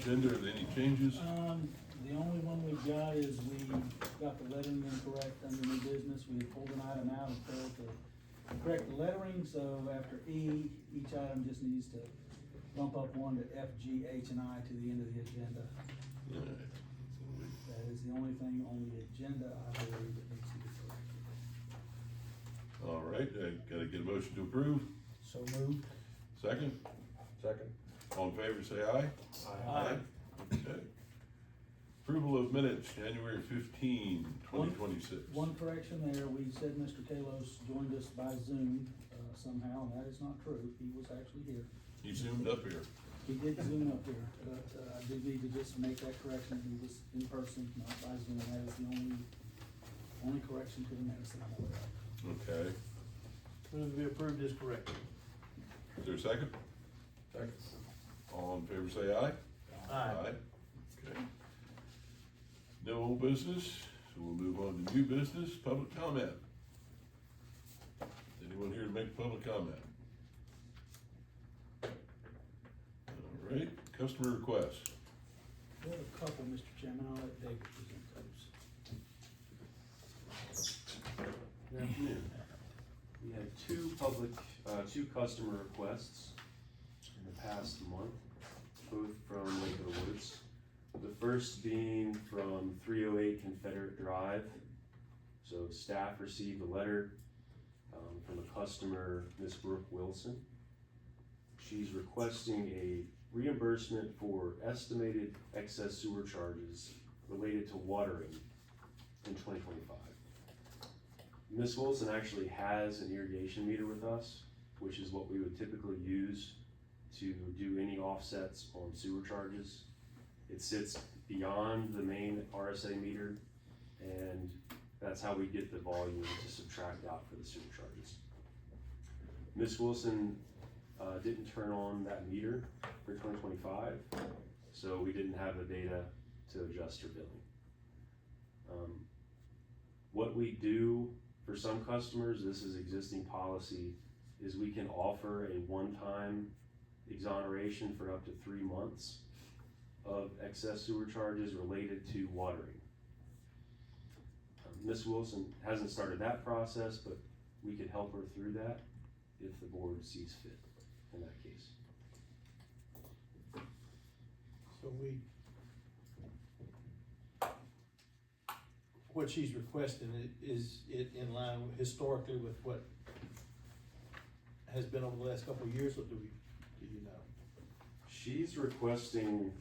agenda, are there any changes? The only one we've got is we got the lettering incorrect under new business. We had pulled an item out and failed to correct the lettering, so after E, each item just needs to bump up one to F, G, H, and I to the end of the agenda. Alright, That is the only thing on the agenda, I believe, that needs to be corrected. alright, gotta get a motion to approve, So moved. second, Second. all in favor, say aye. Aye. Okay. Approval of minutes, January 15, 2026. One correction there, we said Mr. Kalos joined us by Zoom, somehow, and that is not true. He was actually here. He zoomed up here. He did Zoom up here, but, I did need to just make that correction. He was in person, not by Zoom. That is the only correction to the minutes that I'm aware of. Okay, Move to be approved as corrected. is there a second? Second. All in favor, say aye. Aye. Okay. No old business, so we'll move on to new business, public comment. Anyone here to make public comment? All right, customer requests. We have a couple, Mr. Chairman. I'll let David present those. Good afternoon. We had two customer requests in the past month, both from Lake of the Woods. The first being from 308 Confederate Drive. So staff received a letter from a customer, Miss Brooke Wilson. She's requesting a reimbursement for estimated excess sewer charges related to watering in 2025. Ms. Wilson actually has an irrigation meter with us, which is what we would typically use to do any offsets on sewer charges. It sits beyond the main RSA meter, and that's how we get the volume to subtract out for the sewer charges. Ms. Wilson didn't turn on that meter for 2025, so we didn't have the data to adjust her billing. What we do for some customers, this is existing policy, is we can offer a one-time exoneration for up to 3 months of excess sewer charges related to watering. Ms. Wilson hasn't started that process, but we could help her through that if the board sees fit in that case. So what she's requesting, is it in line historically with what has been over the last couple of years, or do you know? She's requesting,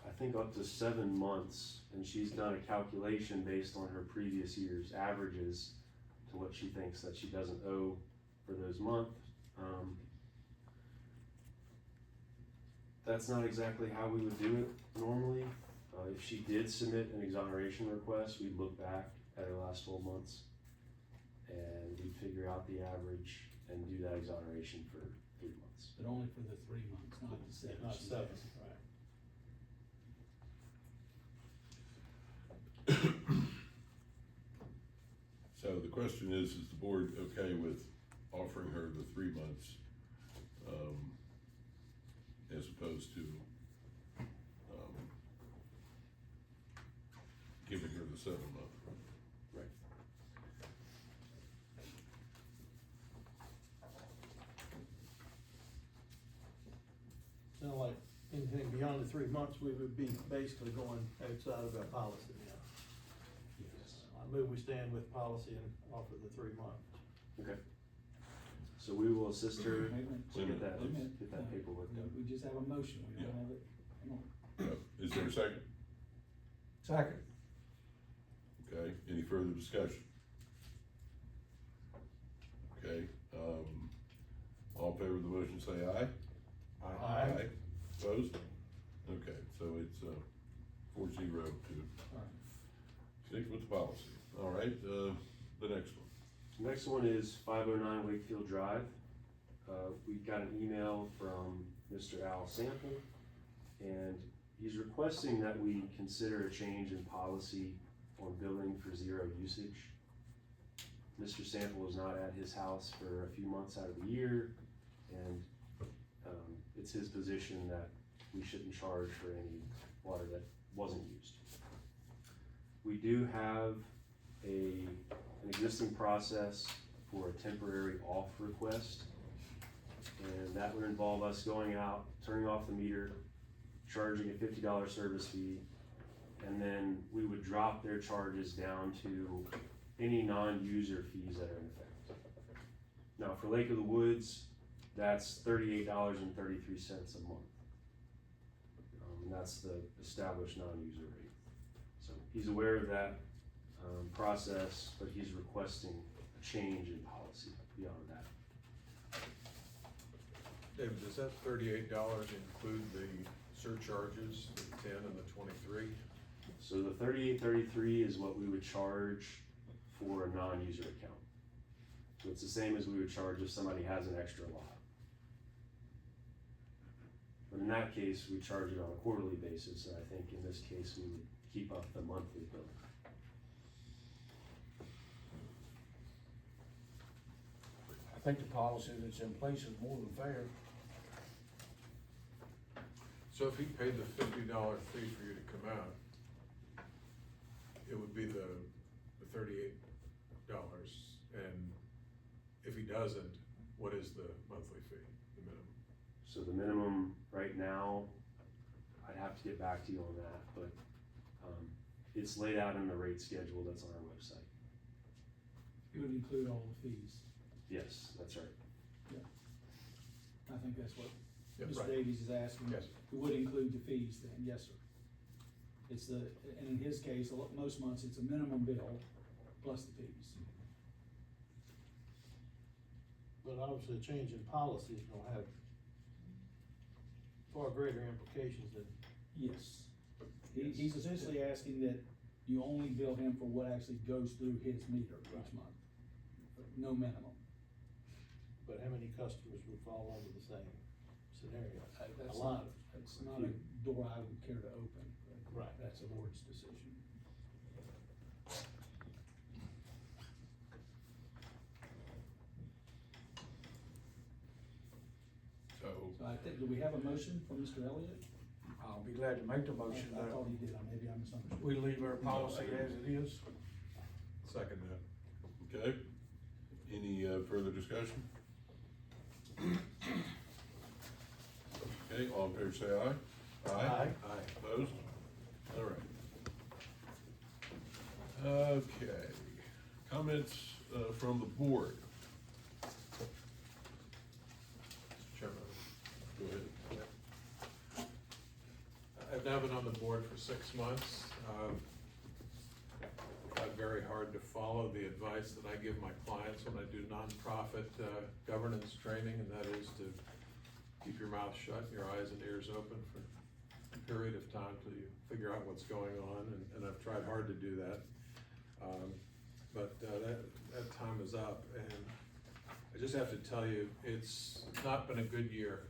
I think, up to 7 months, and she's done a calculation based on her previous year's averages to what she thinks that she doesn't owe for those months. That's not exactly how we would do it normally. If she did submit an exoneration request, we'd look back at her last 12 months and we'd figure out the average and do that exoneration for 3 months. But only for the 3 months, not the 7. Not she's 7, asking. right. So the question is the board okay with offering her the 3 months, as opposed to, giving her the 7 month? Right. Sound like anything beyond the 3 months, we would be basically going outside of our policy now. Yes. I move we stand with policy and offer the 3 months. Okay. So we will assist her Wait a minute. to get that, Wait a minute. get that paperwork done. We just have a motion, we don't Yeah. have it. Hang on. Is there a second? Second. Okay, any further discussion? Okay, all in favor of the motion say aye. Aye. Opposed? Okay, so it's 4-0 to All right. stick with the policy. All right, the next one. Next one is 509 Wakefield Drive. We got an email from Mr. Al Sample, and he's requesting that we consider a change in policy on billing for zero usage. Mr. Sample is not at his house for a few months out of the year, and it's his position that we shouldn't charge for any water that wasn't used. We do have an existing process for a temporary off request. And that would involve us going out, turning off the meter, charging a $50 service fee, and then we would drop their charges down to any non-user fees that are in effect. Now, for Lake of the Woods, that's $38.33 a month. And that's the established non-user rate. So he's aware of that process, but he's requesting a change in policy beyond that. David, does that $38 include the surcharges, the 10 and the 23? So the $38.33 is what we would charge for a non-user account. So it's the same as we would charge if somebody has an extra lot. But in that case, we charge it on a quarterly basis, and I think in this case, we would keep up the monthly bill. I think the policy that's in place is more than fair. So if he paid the $50 fee for you to come out, it would be the $38, and if he doesn't, what is the monthly fee, the minimum? So the minimum right now, I'd have to get back to you on that, but it's laid out in the rate schedule that's on our website. It would include all the fees. Yes, that's right. I think that's what Yeah, Mr. right. Davies is asking. Yes. It would include the fees then, yes, sir. It's and in his case, most months, it's a minimum bill plus the fees. But obviously, a change in policy is gonna have far greater implications than. Yes. He's essentially asking that you only bill him for what actually goes through his meter each month. No minimum. But how many customers would fall under the same scenario? That's A lot. That's not a door I would care to open. But Right. That's the board's decision. So, So I think, do we have a motion from Mr. Elliott? I'll be glad to make the motion I that thought he did, maybe I misunderstood. we leave our policy as it is. Second that. okay, any further discussion? Okay, all in favor say aye. Aye. Opposed? All right. Okay, comments from the board. Mr. Chairman. Go ahead. I've now been on the board for 6 months. Tried very hard to follow the advice that I give my clients when I do nonprofit governance training, and that is to keep your mouth shut and your eyes and ears open for a period of time till you figure out what's going on, and I've tried hard to do that. But that time is up, and I just have to tell you, it's not been a good year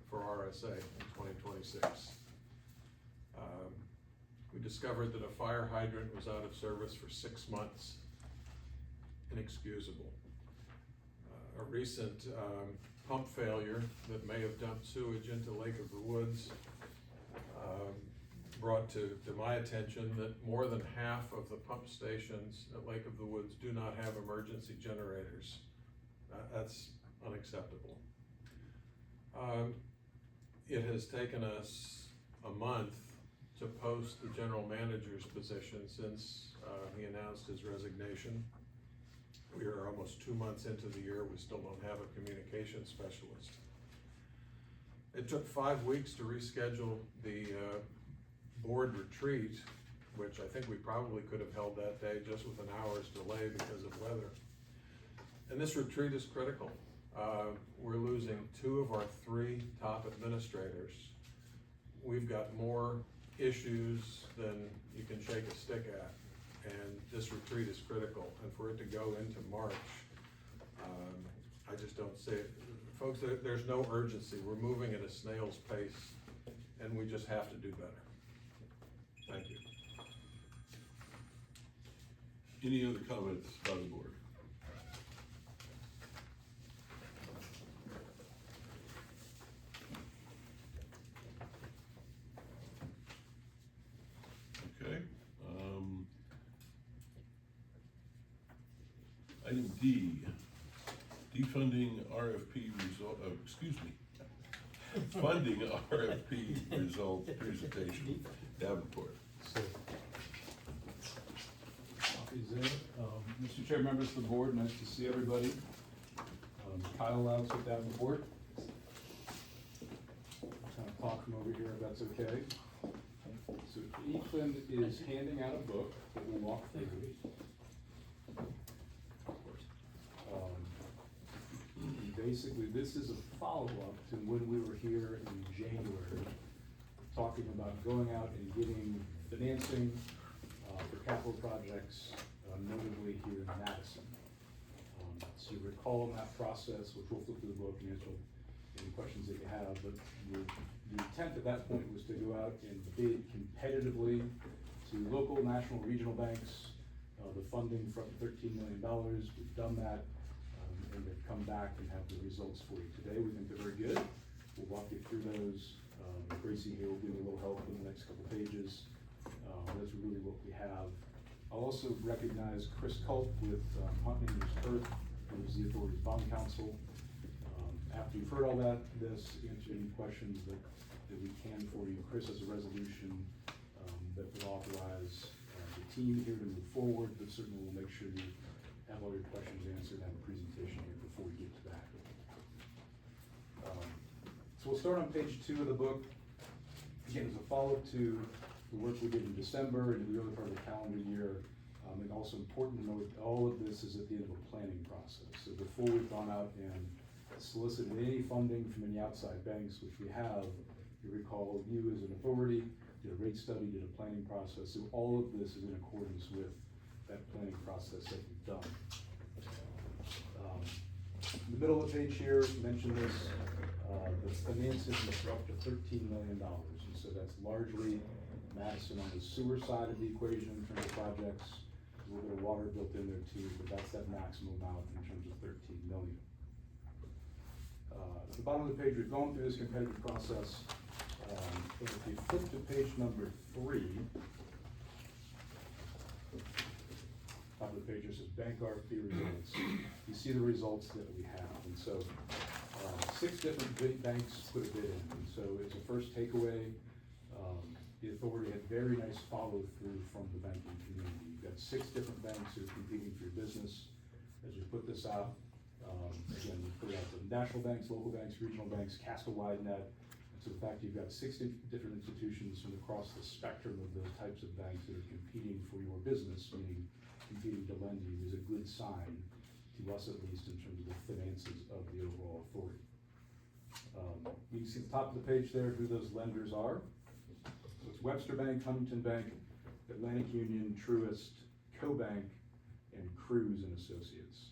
for RSA in 2026. We discovered that a fire hydrant was out of service for 6 months. Inexcusable. A recent pump failure that may have dumped sewage into Lake of the Woods brought to my attention that more than half of the pump stations at Lake of the Woods do not have emergency generators. That's unacceptable. It has taken us a month to post the general manager's position since he announced his resignation. We are almost 2 months into the year, we still don't have a communication specialist. It took 5 weeks to reschedule the board retreat, which I think we probably could have held that day just with an hour's delay because of weather. And this retreat is critical. We're losing 2 of our 3 top administrators. We've got more issues than you can shake a stick at, and this retreat is critical. And for it to go into March, I just don't see it. Folks, there's no urgency. We're moving at a snail's pace, and we just have to do better. Thank you. Any other comments by the board? Item D, defunding RFP funding RFP results presentation, Davenport. Copies there. Mr. Chair, members of the board, nice to see everybody. Kyle Louds with Davenport. Kind of talk from over here, if that's okay. So Ethan is handing out a book that we'll walk through. Basically, this is a follow-up to when we were here in January, talking about going out and getting financing for capital projects, notably here in Madison. So you recall in that process, which we'll flip through the book and answer any questions that you have, but the intent at that point was to go out and bid competitively to local, national, regional banks, the funding for up to $13 million. We've done that. And they've come back and have the results for you today. We think they're very good. We'll walk you through those. Gracie here will give you a little help in the next couple pages. That's really what we have. I'll also recognize Chris Culp with Hunting Earth, who's the authority's bond counsel. After you've heard all this, answer any questions that we can for you. Chris has a resolution that would authorize the team here to move forward, but certainly we'll make sure you have all your questions answered, have a presentation here before we get to that. So we'll start on page 2 of the book. Again, as a follow-up to the work we did in December and the early part of the calendar year, and also important to note, all of this is at the end of a planning process. So before we've gone out and solicited any funding from any outside banks, which we have, you recall, you as an authority did a rate study, did a planning process. So all of this is in accordance with that planning process that we've done. In the middle of the page here, mention this, the financing is for up to $13 million. And so that's largely Madison on the sewer side of the equation in terms of projects. A little bit of water built in there too, but that's that maximum amount in terms of $13 million. At the bottom of the page, we've gone through this competitive process. And if you flip to page number 3, top of the page it says bank RFP results. You see the results that we have, and so 6 different big banks put a bid in, and so as a first takeaway, the authority had very nice follow through from the banking community. You've got 6 different banks who are competing for your business. As we put this out, again, we put it out to national banks, local banks, regional banks, cast a wide net. And so the fact you've got 60 different institutions from across the spectrum of those types of banks that are competing for your business, meaning competing to lend you, is a good sign to us, at least in terms of the finances of the overall authority. You can see at the top of the page there who those lenders are. So it's Webster Bank, Huntington Bank, Atlantic Union, Truist, CoBank, and Cruz and Associates.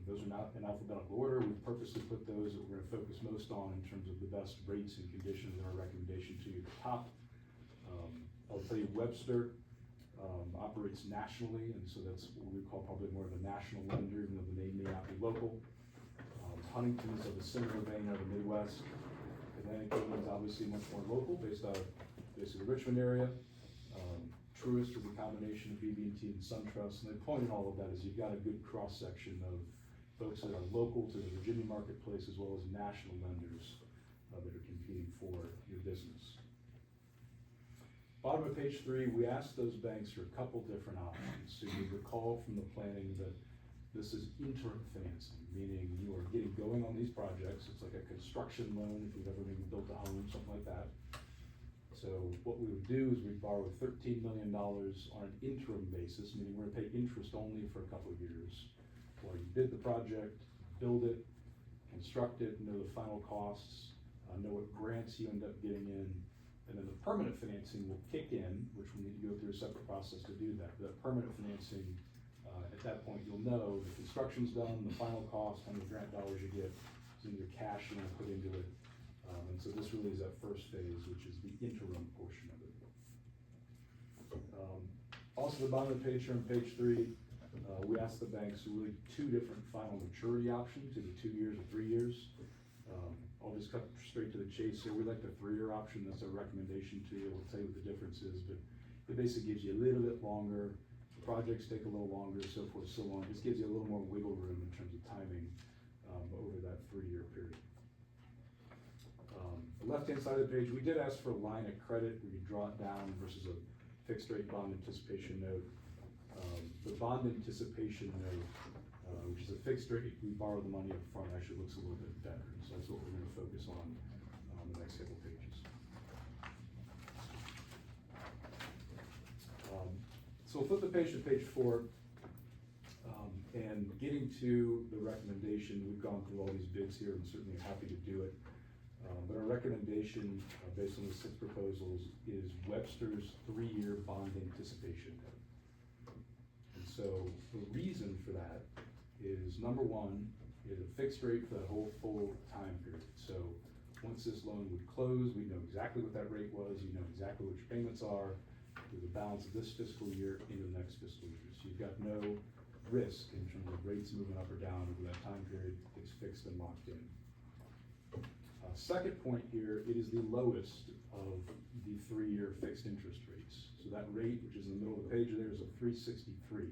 Those are not in alphabetical order. We've purposely put those that we're going to focus most on in terms of the best rates and conditions in our recommendation to you at the top. I'll tell you Webster operates nationally, and so that's what we call probably more of a national lender, even though the name may not be local. Huntington is of a similar vein out of the Midwest. Atlantic Union is obviously much more local, based out of basically the Richmond area. Truist is a combination of BB&T and SunTrust, and the point in all of that is you've got a good cross-section of folks that are local to the Virginia marketplace, as well as national lenders that are competing for your business. Bottom of page 3, we asked those banks for a couple different options. So you recall from the planning that this is interim financing, meaning you are getting going on these projects. It's like a construction loan if you've ever maybe built a home, something like that. So what we would do is we'd borrow $13 million on an interim basis, meaning we're gonna pay interest only for a couple of years, while you bid the project, build it, construct it, know the final costs, know what grants you end up getting in, and then the permanent financing will kick in, which we need to go through a separate process to do that. That permanent financing, at that point, you'll know the construction's done, the final cost, how many grant dollars you get, is in your cash you're gonna put into it. And so this really is that first phase, which is the interim portion of it. Also, the bottom of the page here on page 3, we asked the banks really 2 different final maturity options, either 2 years or 3 years. I'll just cut straight to the chase here. We like the 3-year option. That's our recommendation to you. We'll tell you what the difference is, but it basically gives you a little bit longer projects take a little longer, so forth, so on. This gives you a little more wiggle room in terms of timing, over that 3-year period. The left-hand side of the page, we did ask for a line of credit where you draw it down versus a fixed rate bond anticipation note. The bond anticipation note, which is a fixed rate, we borrow the money up front, actually looks a little bit better. So that's what we're gonna focus on the next couple of pages. So we'll flip the page to page 4. And getting to the recommendation, we've gone through all these bids here and certainly happy to do it. But our recommendation, based on the 6 proposals, is Webster's 3-year bond anticipation note. And so the reason for that is, number one, is a fixed rate for the whole full time period. So once this loan would close, we know exactly what that rate was, you know exactly what your payments are through the balance of this fiscal year into the next fiscal year. So you've got no risk in terms of rates moving up or down over that time period. It's fixed and locked in. Second point here, it is the lowest of the 3-year fixed interest rates. So that rate, which is in the middle of the page there, is a 363.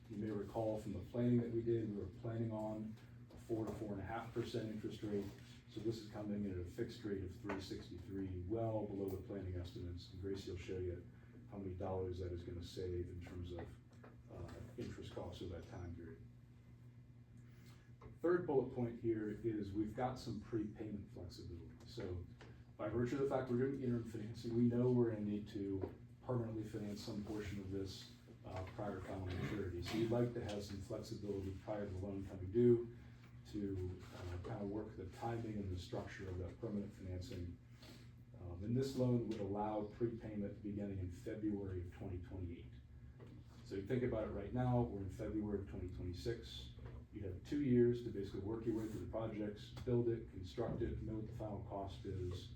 You may recall from the planning that we did, we were planning on a 4 to 4.5% interest rate. So this is coming in at a fixed rate of 363, well below the planning estimates. And Gracie will show you how many dollars that is going to save in terms of interest costs over that time period. Third bullet point here is we've got some prepayment flexibility. So by virtue of the fact we're doing interim financing, we know we're gonna need to permanently finance some portion of this prior to final maturity. So we'd like to have some flexibility prior to the loan coming due to kind of work the timing and the structure of that permanent financing. And this loan would allow prepayment beginning in February of 2028. So you think about it right now, we're in February of 2026. You'd have 2 years to basically work your way through the projects, build it, construct it, know what the final cost is,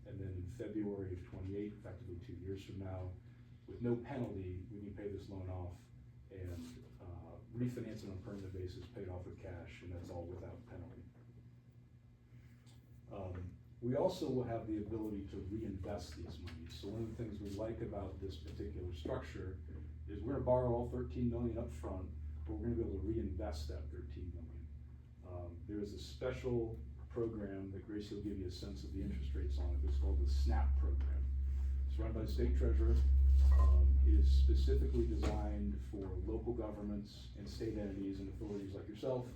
and then in February of 28, effectively 2 years from now, with no penalty, we can pay this loan off and refinance it on a permanent basis, paid off with cash, and that's all without penalty. We also will have the ability to reinvest these monies. So one of the things we like about this particular structure is we're gonna borrow all $13 million up front, but we're gonna be able to reinvest that $13 million. There is a special program that Gracie will give you a sense of the interest rates on it. It's called the SNAP program. It's run by the state treasurer. It is specifically designed for local governments and state entities and authorities like yourself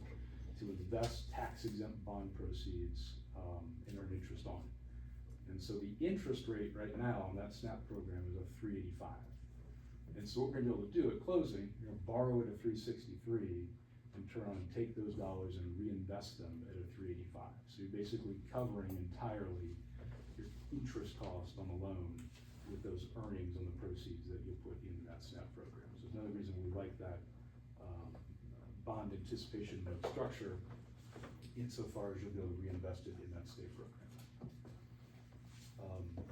to invest tax-exempt bond proceeds and earn interest on it. And so the interest rate right now on that SNAP program is a 385. And so what we're gonna be able to do at closing, you're gonna borrow it at 363 and turn on and take those dollars and reinvest them at a 385. So you're basically covering entirely your interest cost on the loan with those earnings on the proceeds that you'll put into that SNAP program. So there's another reason we like that bond anticipation note structure, insofar as you'll be able to reinvest it in that state program.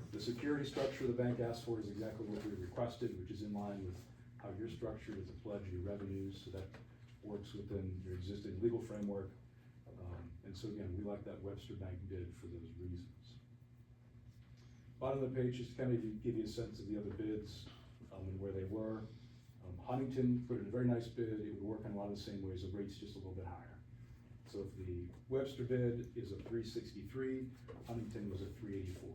The security structure the bank asked for is exactly what we requested, which is in line with how you're structured as a pledge of your revenues, so that works within your existing legal framework. And so again, we like that Webster Bank bid for those reasons. Bottom of the page, just to kind of give you a sense of the other bids and where they were. Huntington put in a very nice bid. It would work in a lot of the same ways, the rate's just a little bit higher. So if the Webster bid is a 363, Huntington was a 384.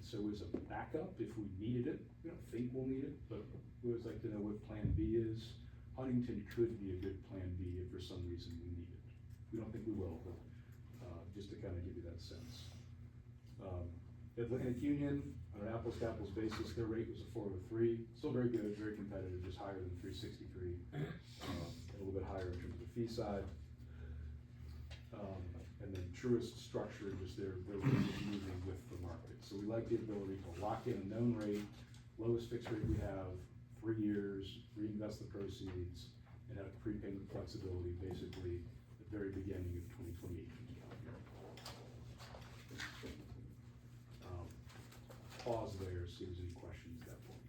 So as a backup, if we needed it, we don't think we'll need it, but we always like to know what plan B is. Huntington could be a good plan B if for some reason we need it. We don't think we will, but just to kind of give you that sense. Atlantic Union, on an apples to apples basis, their rate was a 403, still very good, very competitive, just higher than 363, a little bit higher in terms of the fee side. And then Truist structure, just they're moving with the market. So we like the ability to lock in a known rate, lowest fixed rate we have, 3 years, reinvest the proceeds, and have prepayment flexibility basically at the very beginning of 2028. Pause there, see if there's any questions at that point.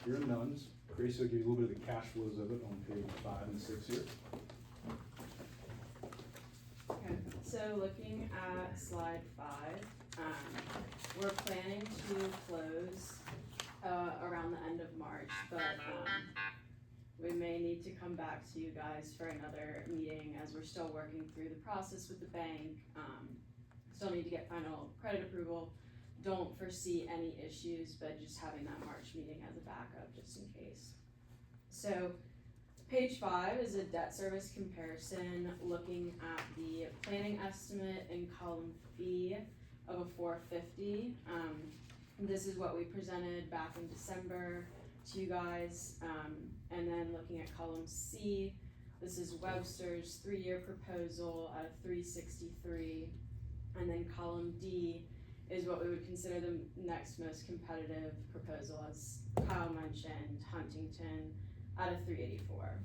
Here are nuns. Gracie will give you a little bit of the cash flows of it on page 5 and 6 here. Okay, so looking at slide 5, We're planning to close, around the end of March, but, we may need to come back to you guys for another meeting as we're still working through the process with the bank. Still need to get final credit approval. Don't foresee any issues, but just having that March meeting as a backup just in case. So, page 5 is a debt service comparison looking at the planning estimate in column B of a 450. This is what we presented back in December to you guys. And then looking at column C, this is Webster's 3-year proposal at a 363. And then column D is what we would consider the next most competitive proposal, as Kyle mentioned, Huntington at a 384.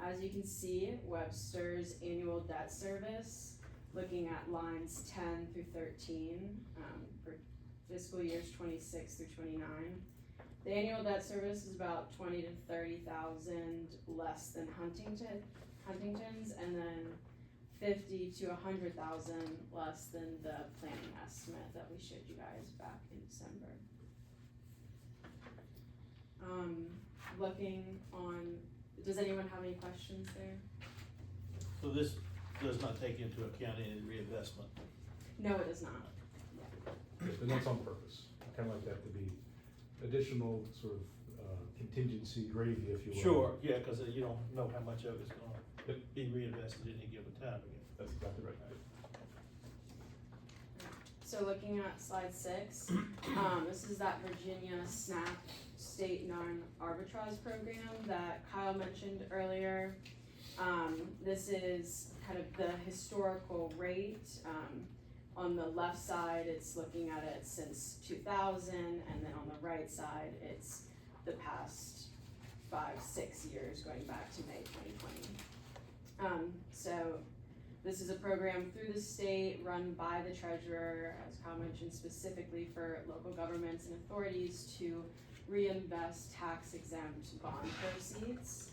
As you can see, Webster's annual debt service, looking at lines 10 through 13 for fiscal years 26 through 29. The annual debt service is about 20 to 30,000 less than Huntington's, and then 50 to 100,000 less than the planning estimate that we showed you guys back in December. Looking on, does anyone have any questions there? So this does not take into account any reinvestment? No, it does not. And that's on purpose. I kind of like that to be additional sort of contingency gravy, if you will. Sure, yeah, cause you don't know how much of it's gonna be reinvested in any given time again. That's exactly right. So looking at slide 6, this is that Virginia SNAP state non-arbitrage program that Kyle mentioned earlier. This is kind of the historical rate. On the left side, it's looking at it since 2000, and then on the right side, it's the past 5-6 years, going back to May 2020. So this is a program through the state, run by the treasurer, as Kyle mentioned, specifically for local governments and authorities to reinvest tax-exempt bond proceeds,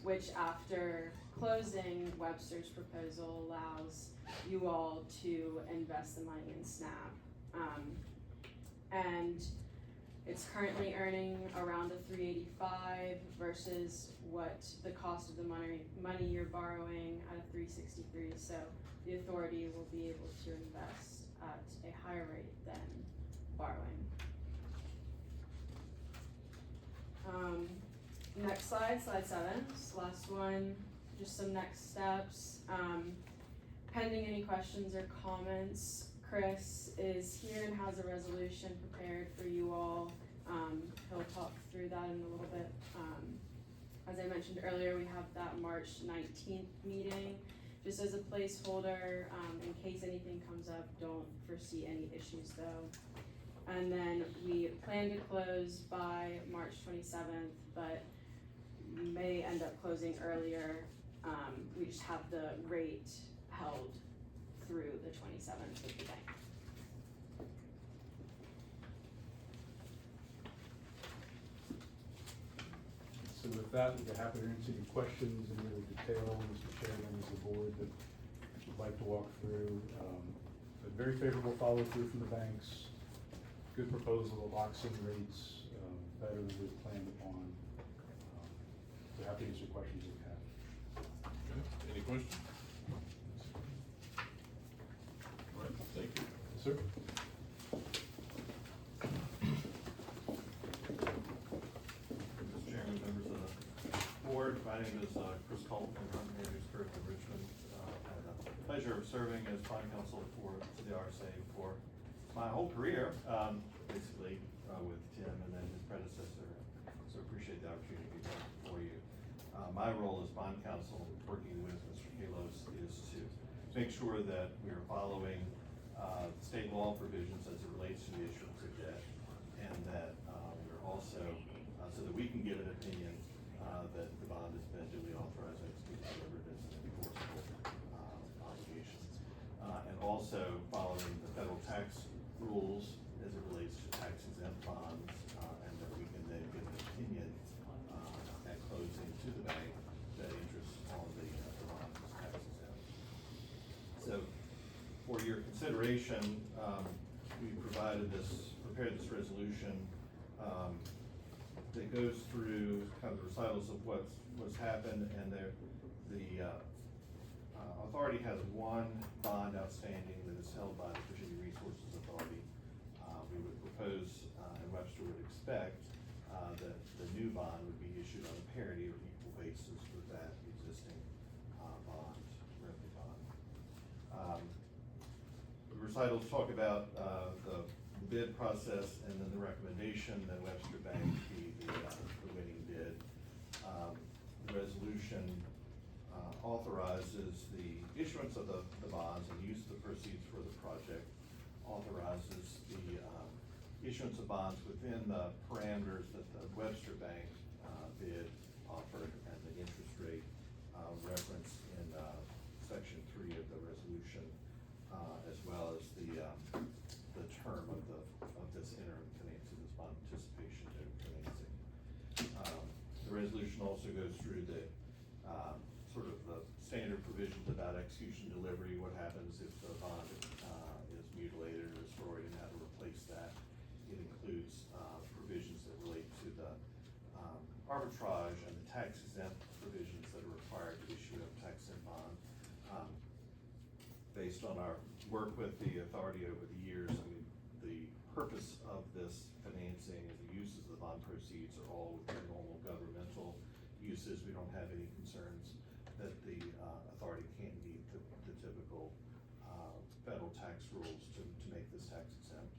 which after closing, Webster's proposal allows you all to invest the money in SNAP. And it's currently earning around a 385 versus what the cost of the money you're borrowing at a 363. So the authority will be able to invest at a higher rate than borrowing. Next slide, slide 7, this last one, just some next steps. Pending any questions or comments, Chris is here and has a resolution prepared for you all. He'll talk through that in a little bit. As I mentioned earlier, we have that March 19th meeting, just as a placeholder, in case anything comes up. Don't foresee any issues though. And then we plan to close by March 27th, but may end up closing earlier. We just have the rate held through the 27th with the bank. So with that, we'd be happy to answer any questions in more detail, Mr. Chairman, as the board that would like to walk through. A very favorable follow through from the banks. Good proposal that locks in rates better than we planned upon. So happy to answer questions if you have. Okay, any questions? All right, thank you. Yes, sir. Mr. Chairman, members of the board, my name is Chris Colton, I'm Andrews Kirk of Richmond. I had the pleasure of serving as bond counsel for the RSA for my whole career, basically with Tim and then his predecessor. So appreciate the opportunity to be back before you. My role as bond counsel, working with Mr. Kalos, is to make sure that we are following state law provisions as it relates to the issuance of debt, and that we're also, so that we can give an opinion that the bond has been duly authorized and to be delivered as an enforceable obligation. And also following the federal tax rules as it relates to tax exempt bonds, and that we can then give an opinion at closing to the bank that interest on the bond is tax exempt. So for your consideration, we prepared this resolution, that goes through kind of the recitals of what's happened, and the authority has one bond outstanding that is held by the Virginia Resources Authority. We would propose, and Webster would expect, that the new bond would be issued on a parity or equal basis with that existing bond, revenue bond. The recitals talk about the bid process and then the recommendation that Webster Bank be the winning bid. The resolution authorizes the issuance of the bonds and use of the proceeds for the project, authorizes the issuance of bonds within the parameters that the Webster Bank bid offered, and the interest rate referenced in section 3 of the resolution, as well as the term of this interim financing, this bond participation note financing. The resolution also goes through the sort of the standard provisions about execution delivery, what happens if the bond is mutilated or destroyed, and how to replace that. It includes provisions that relate to the arbitrage and the tax exempt provisions that are required to issue a tax exempt bond. Based on our work with the authority over the years, I mean, the purpose of this financing and the uses of the bond proceeds are all within normal governmental uses. We don't have any concerns that the authority can't meet the typical federal tax rules to make this tax exempt.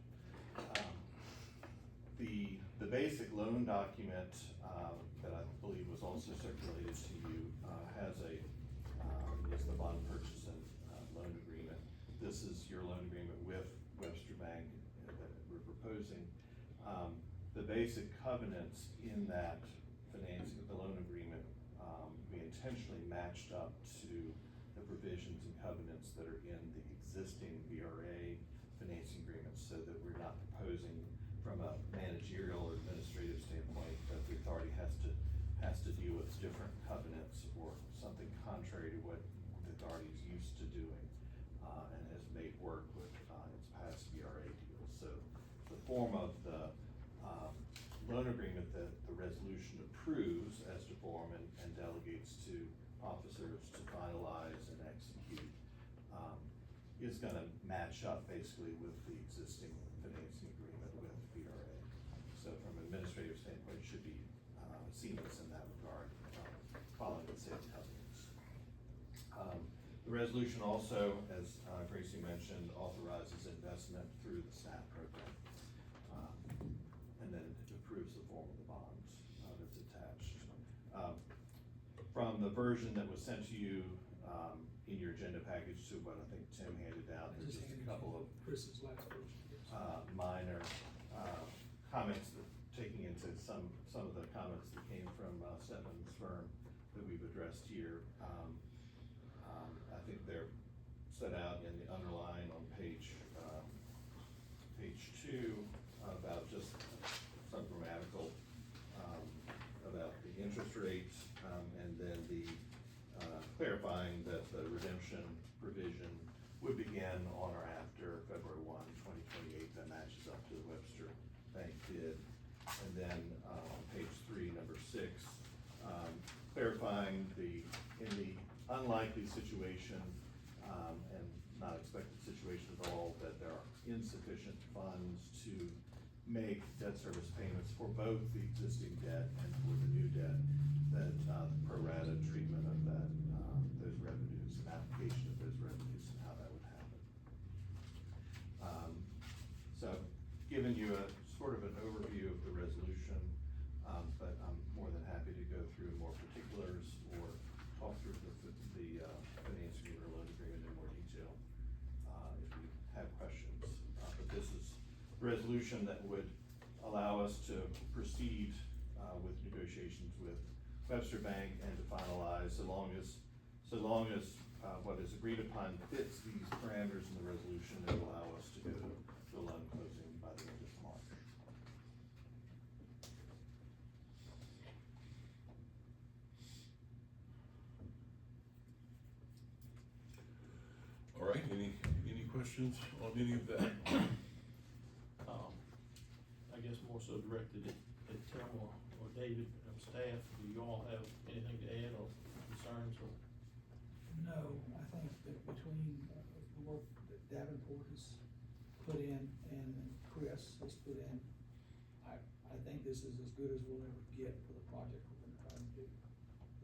The basic loan document that I believe was also circulated to you has is the bond purchase and loan agreement. This is your loan agreement with Webster Bank that we're proposing. The basic covenants in that financing, the loan agreement, we intentionally matched up to the provisions and covenants that are in the existing VRA financing agreements, so that we're not proposing from a managerial or administrative standpoint that the authority has to deal with different covenants or something contrary to what the authority is used to doing, and has made work with its past VRA deals. So the form of the loan agreement that the resolution approves as to form and delegates to officers to finalize and execute is going to match up basically with the existing financing agreement with VRA. So from an administrative standpoint, it should be seamless in that regard, following the same covenants. The resolution also, as Gracie mentioned, authorizes investment through the SNAP program, and then it approves the form of the bonds that's attached. From the version that was sent to you in your agenda package to what I think Tim handed down, there's just a couple of Chris's last version. minor comments that taking into some of the comments that came from Stedman's firm that we've addressed here. I think they're set out in the underline on page 2 about just some grammatical about the interest rates, and then the clarifying that the redemption provision would begin on or after February 1, 2028. That matches up to the Webster Bank bid. And then on page 3, number 6, clarifying in the unlikely situation and not expected situation at all, that there are insufficient funds to make debt service payments for both the existing debt and for the new debt, that pro rata treatment of that, those revenues and application of those revenues and how that would happen. So giving you a sort of an overview of the resolution, but I'm more than happy to go through more particulars or talk through the financing or loan agreement in more detail if you have questions. But this is a resolution that would allow us to proceed with negotiations with Webster Bank and to finalize, so long as what is agreed upon fits these parameters in the resolution, it will allow us to go to a loan closing by the end of March. All right, any questions on any of that? I guess more so directed at Tim or David and staff. Do you all have anything to add or concerns or? No, I think that between the work that Davenport has put in and Chris has put in, I think this is as good as we'll ever get for the project we're gonna try to do,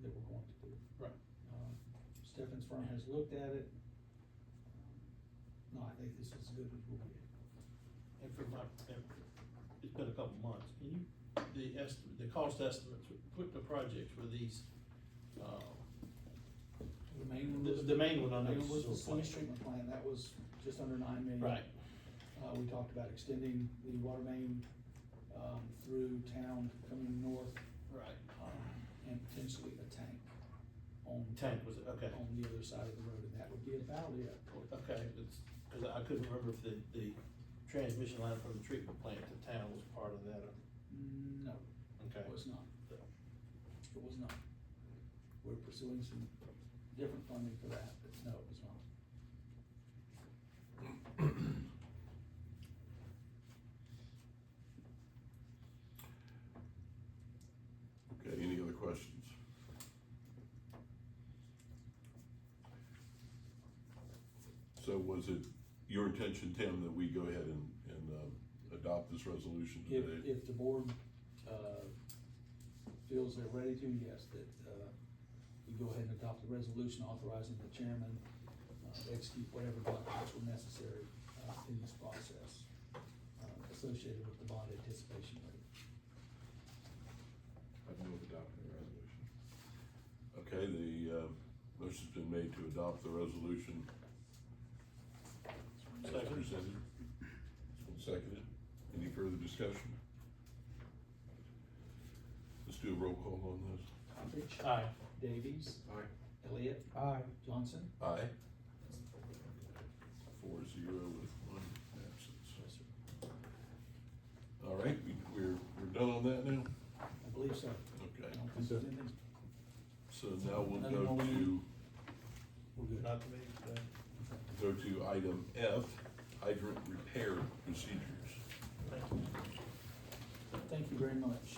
that we're going to do. Right. Stefan's firm has looked at it. No, I think this is as good as we'll get. And for my, it's been a couple months, can you, the cost estimates, put the projects for these, The main one was. The main one I know The main one was the is the sewage treatment plant, that was just under 9 million. right, We talked about extending the water main, through town coming north, right. and potentially a tank on. Tank was it, okay. On the other side of the road, and that would be about it. Okay, it's, cause I couldn't remember if the transmission line from the treatment plant to town was part of that or. No, Okay. it was not. It was not. We're pursuing some different funding for that, but no, it was not. Okay, any other questions? So was it your intention, Tim, that we go ahead and adopt this resolution today? If the board, feels they're ready to, yes, that, we go ahead and adopt the resolution authorizing the chairman, to execute whatever documents were necessary, in this process, associated with the bond anticipation rate. I move adopting the resolution. Okay, the motion's been made to adopt the resolution as Second. presented. It's been seconded. Any further discussion? Let's do a roll call on this. Coppage. Aye. Davies. Aye. Elliott. Aye. Johnson. Aye. 4-0 with one absence. Yes, sir. All right, we're done on that now? I believe so. Okay, I don't think there's anything. so now we'll Nothing go more we to, need? We're good. Not to me, go to item F, hydrant repair procedures. thank you. Thank you very much.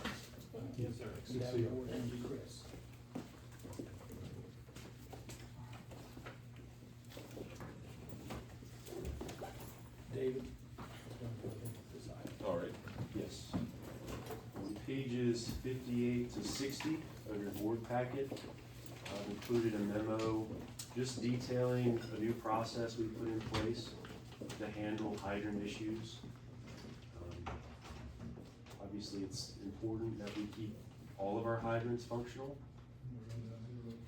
Yes, sir. We have your word, and Chris. David. This item. All right, Yes. On pages 58 to 60 of your board packet, I've included a memo just detailing a new process we put in place to handle hydrant issues. Obviously, it's important that we keep all of our hydrants functional.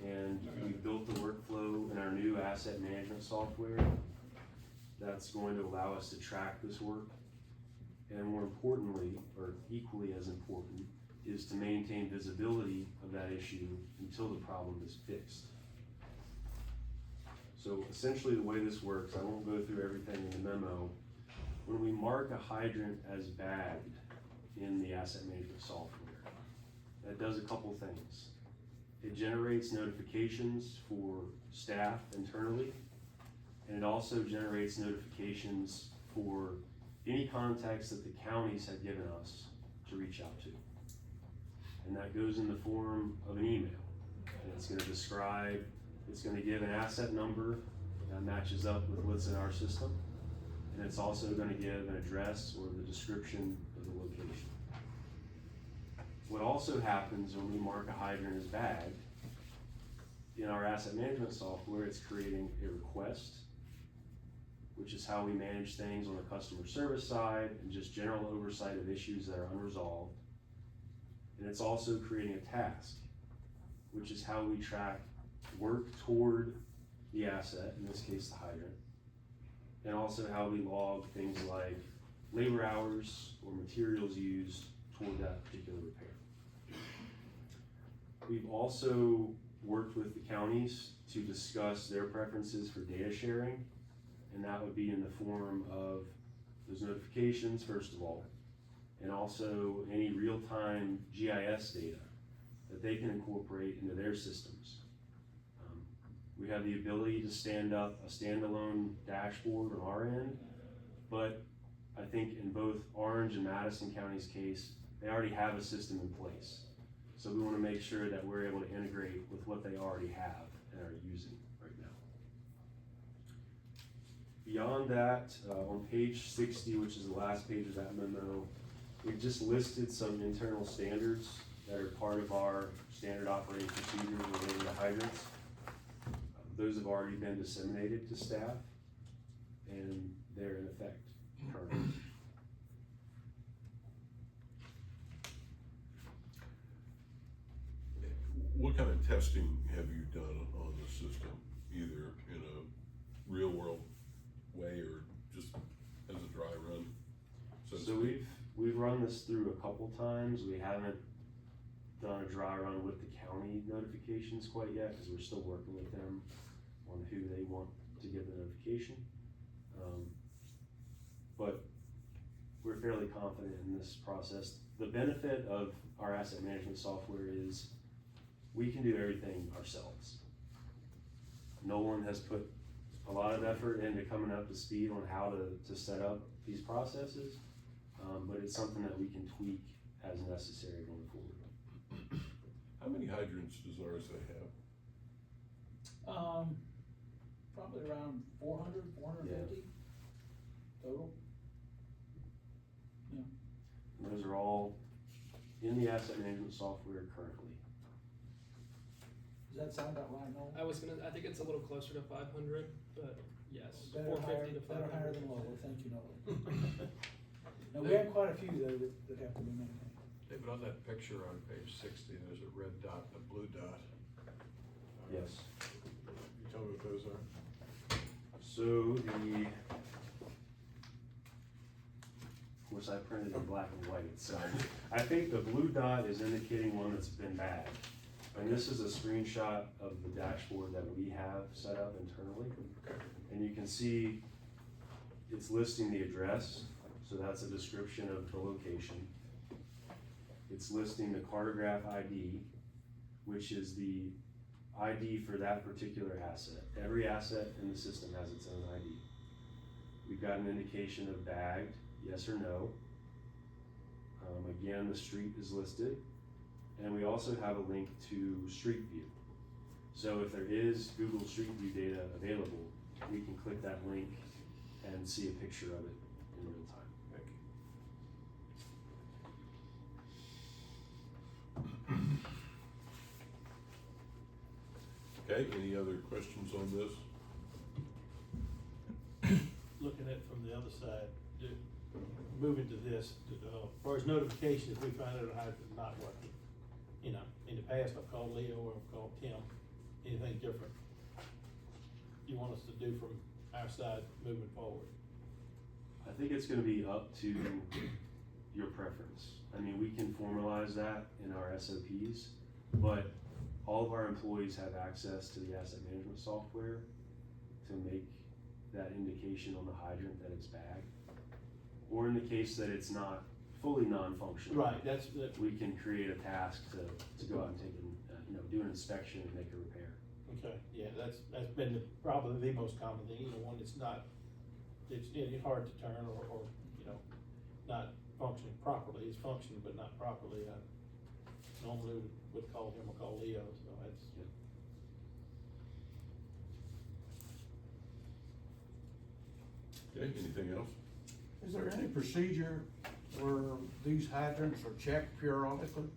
And we built the workflow in our new asset management software that's going to allow us to track this work. And more importantly, or equally as important, is to maintain visibility of that issue until the problem is fixed. So essentially the way this works, I won't go through everything in the memo. When we mark a hydrant as bagged in the asset management software, that does a couple things. It generates notifications for staff internally, and it also generates notifications for any contacts that the counties have given us to reach out to. And that goes in the form of an email. And it's gonna describe, it's gonna give an asset number that matches up with what's in our system. And it's also gonna give an address or the description of the location. What also happens when we mark a hydrant as bagged, in our asset management software, it's creating a request, which is how we manage things on the customer service side and just general oversight of issues that are unresolved. And it's also creating a task, which is how we track work toward the asset, in this case the hydrant, and also how we log things like labor hours or materials used toward that particular repair. We've also worked with the counties to discuss their preferences for data sharing, and that would be in the form of those notifications, first of all, and also any real-time GIS data that they can incorporate into their systems. We have the ability to stand up a standalone dashboard on our end, but I think in both Orange and Madison County's case, they already have a system in place. So we wanna make sure that we're able to integrate with what they already have and are using right now. Beyond that, on page 60, which is the last page of that memo, we've just listed some internal standards that are part of our standard operating procedure related to hydrants. Those have already been disseminated to staff, and they're in effect currently. What kind of testing have you done on the system, either in a real world way or just as a dry run? So we've run this through a couple times. We haven't done a dry run with the county notifications quite yet, because we're still working with them on who they want to give the notification. But we're fairly confident in this process. The benefit of our asset management software is we can do everything ourselves. Nolan has put a lot of effort into coming up to speed on how to set up these processes, but it's something that we can tweak as necessary going forward. How many hydrants does RSA have? Probably around 400, 450 total. And those are all in the asset management software currently. Does that sound about right, Noel? I think it's a little closer to 500, but yes, Better 450 to better 500. higher than lower, thank you, Noel. Now, we have quite a few though that have to be maintained. David, on that picture on page 60, there's a red dot and a blue dot. Yes. You tell me what those are? So of course I printed in black and white, so I think the blue dot is indicating one that's been bagged. And this is a screenshot of the dashboard that we have set up internally. And you can see it's listing the address, so that's a description of the location. It's listing the cartograph ID, which is the ID for that particular asset. Every asset in the system has its own ID. We've got an indication of bagged, yes or no. Again, the street is listed. And we also have a link to Street View. So if there is Google Street View data available, we can click that link and see a picture of it in real time. Okay, any other questions on this? Looking at it from the other side, moving to this, as far as notifications, we find out a hydrant not working. You know, in the past, I've called Leo or I've called Tim, anything different you want us to do from our side moving forward? I think it's gonna be up to your preference. I mean, we can formalize that in our SOPs, but all of our employees have access to the asset management software to make that indication on the hydrant that it's bagged. Or in the case that it's not fully non-functional. Right, We can create a task to go out and take do an inspection and make a repair. okay, yeah, that's been probably the most common thing, one that's not, it's hard to turn or, not functioning properly, it's functioning but not properly. I normally would call him or call Leo, so that's. Okay, anything else? Is there any procedure where these hydrants are checked periodically?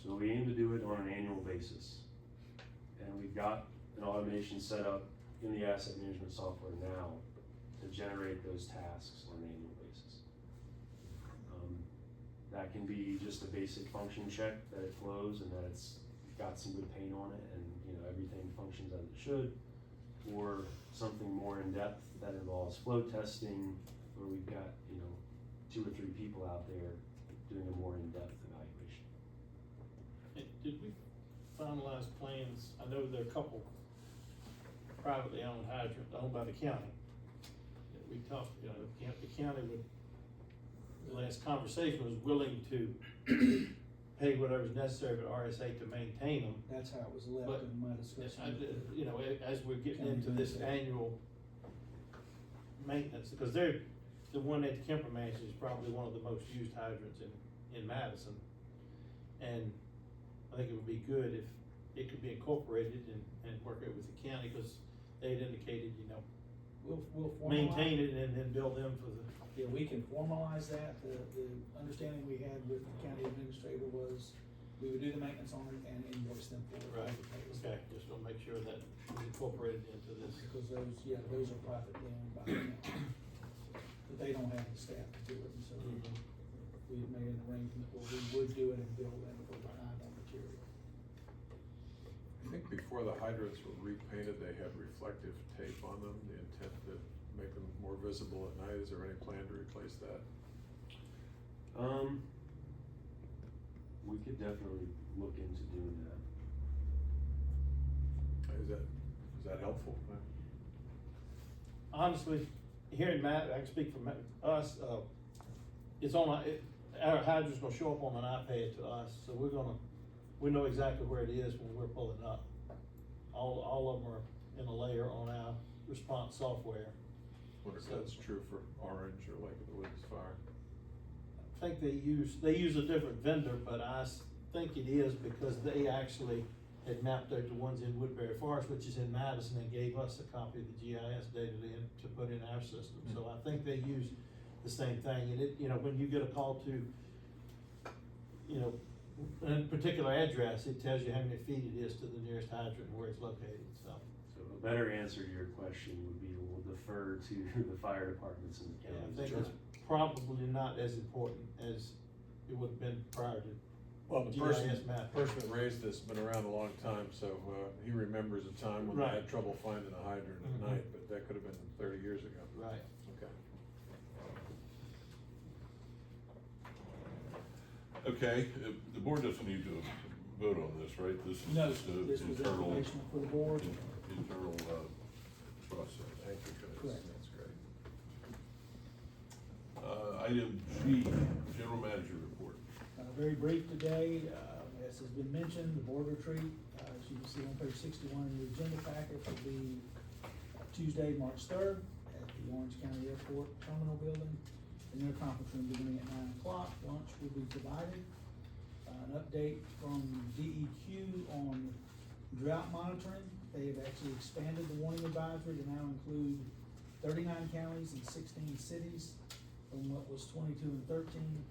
So we aim to do it on an annual basis. And we've got an automation set up in the asset management software now to generate those tasks on an annual basis. That can be just a basic function check that it flows and that it's got some good paint on it and everything functions as it should, or something more in depth that involves flow testing, where we've got 2 or 3 people out there doing a more in-depth evaluation. Did we finalize plans? I know there are a couple privately owned hydrants owned by the county. That we talked, the county would, the last conversation was willing to pay whatever's necessary for RSA to maintain them. That's how it was left But, in my discussion. You know, as we're getting County into this administrator. annual maintenance, because they're, the one at Kemper Mansion is probably one of the most used hydrants in Madison. And I think it would be good if it could be incorporated and work it with the county, because they had indicated, you know, We'll formalize. maintain it and then bill them for the. Yeah, we can formalize that. The understanding we had with the county administrator was we would do the maintenance on it and invoice them for it. Right, okay, just to make sure that it's incorporated into this. Because those are privately owned by the county. But they don't have the staff to do it, and so we had made an arrangement where we would do it and bill them for the time on material. I think before the hydrants were repainted, they had reflective tape on them, the intent to make them more visible at night. Is there any plan to replace that? We could definitely look into doing that. Is that helpful? Honestly, here in Matt, I can speak for us, it's on, our hydrant's gonna show up on an iPad to us, so we know exactly where it is when we're pulling up. All of them are in a layer on our response software. Wonder if that's true for Orange or Lake of the Woods Fire. I think they use a different vendor, but I think it is because they actually had mapped out the ones in Woodbury Forest, which is in Madison, and gave us a copy of the GIS data to put in our system. So I think they use the same thing, and it, you know, when you get a call to, you know, a particular address, it tells you how many feet it is to the nearest hydrant and where it's located, so. So a better answer to your question would be we'll defer to the fire departments in the Yeah, I county. think it's probably not as important as it would have been prior to. Well, the GIS map. person that raised this has been around a long time, so, he remembers a time when they Right. had trouble finding a hydrant at Mhm. night, but that could have been 30 years ago. Right. Okay. Okay, the board doesn't need to vote on this, right? This is No, just an this was internal, informational for the board. internal, process. Thank you, Chris. Correct. That's great. Item G, general manager report. Very brief today, as has been mentioned, the board retreat, as you can see on page 61 in your agenda packet, will be Tuesday, March 3rd at the Orange County Airport Terminal Building in their conference room beginning at 9 o'clock. Lunch will be provided. An update from DEQ on drought monitoring. They have actually expanded the warning advisory to now include 39 counties and 16 cities from what was 22 and 13.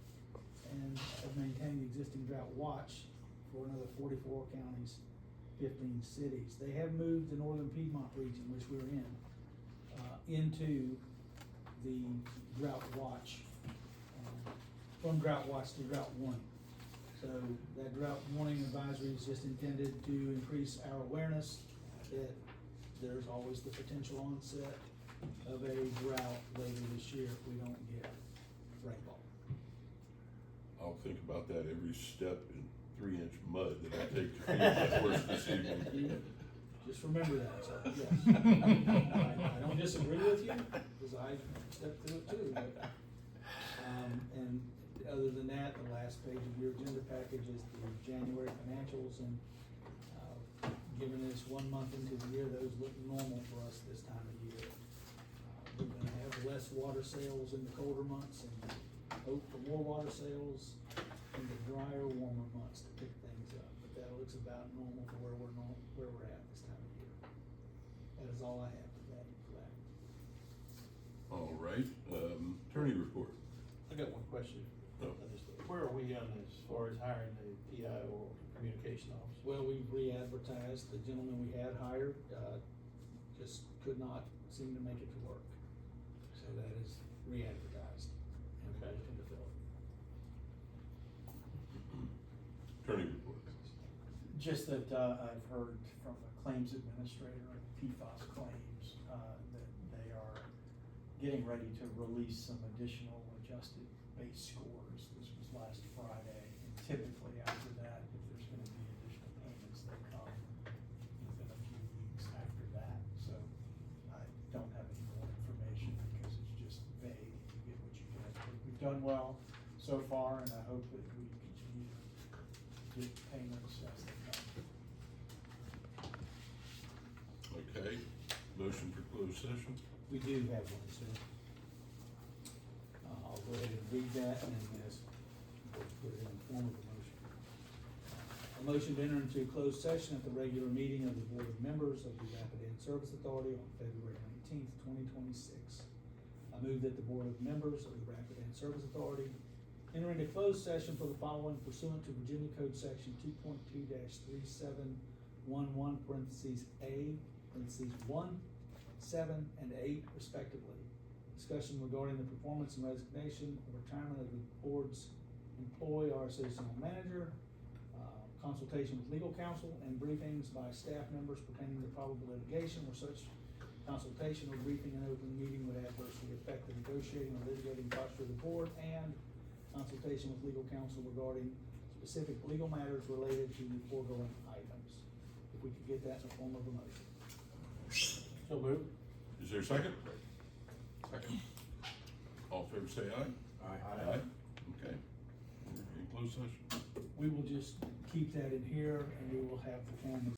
And have maintained the existing drought watch for another 44 counties, 15 cities. They have moved the northern Piedmont region, which we're in, into the drought watch, from drought watch to drought warning. So that drought warning advisory is just intended to increase our awareness that there's always the potential onset of a drought later this year if we don't get rainfall. I'll think about that every step in 3-inch mud that I take to field that horse this evening. Just remember that, sir, yes. I don't disagree with you, because I stepped through it too, but, and other than that, the last page of your agenda package is the January financials, and, given this 1 month into the year, those look normal for us this time of year. We're gonna have less water sales in the colder months, and hope for more water sales in the drier, warmer months to pick things up, but that looks about normal for where we're at this time of year. That is all I have today for that. All right, attorney report. I got one question. Oh. Where are we on as far as hiring the PI or communication officer? Well, we've re-advertised, the gentleman we had hired, just could not seem to make it to work. So that is re-advertised and we're looking to fill it. Attorney report. Just that, I've heard from the claims administrator of PFAS claims, that they are getting ready to release some additional adjusted base scores. This was last Friday, and typically after that, if there's gonna be additional payments, they come within a few weeks after that. So I don't have any more information because it's just vague, you get what you get. But we've done well so far, and I hope that we continue to get payments as they come. Okay, motion for closed session? We do have one, sir. I'll go ahead and read that and then ask, we'll put it in the form of a motion. A motion to enter into closed session at the regular meeting of the Board of Members of the Rapidan Service Authority on February 19th, 2026. I move that the Board of Members of the Rapidan Service Authority enter into closed session for the following pursuant to Virginia Code Section 2.2-3711, parentheses A, parentheses 1, 7, and 8 respectively. Discussion regarding the performance and resignation or retirement of the board's employee or associate manager, consultation with legal counsel, and briefings by staff members pertaining to probable litigation where such consultation or briefing in open meeting would adversely affect the negotiating or litigating posture of the board, and consultation with legal counsel regarding specific legal matters related to the foregoing items. If we could get that in the form of a motion. So moved. Is there a second? Second. All in favor say aye. Aye. Okay. In closed session. We will just keep that in here and we will have the form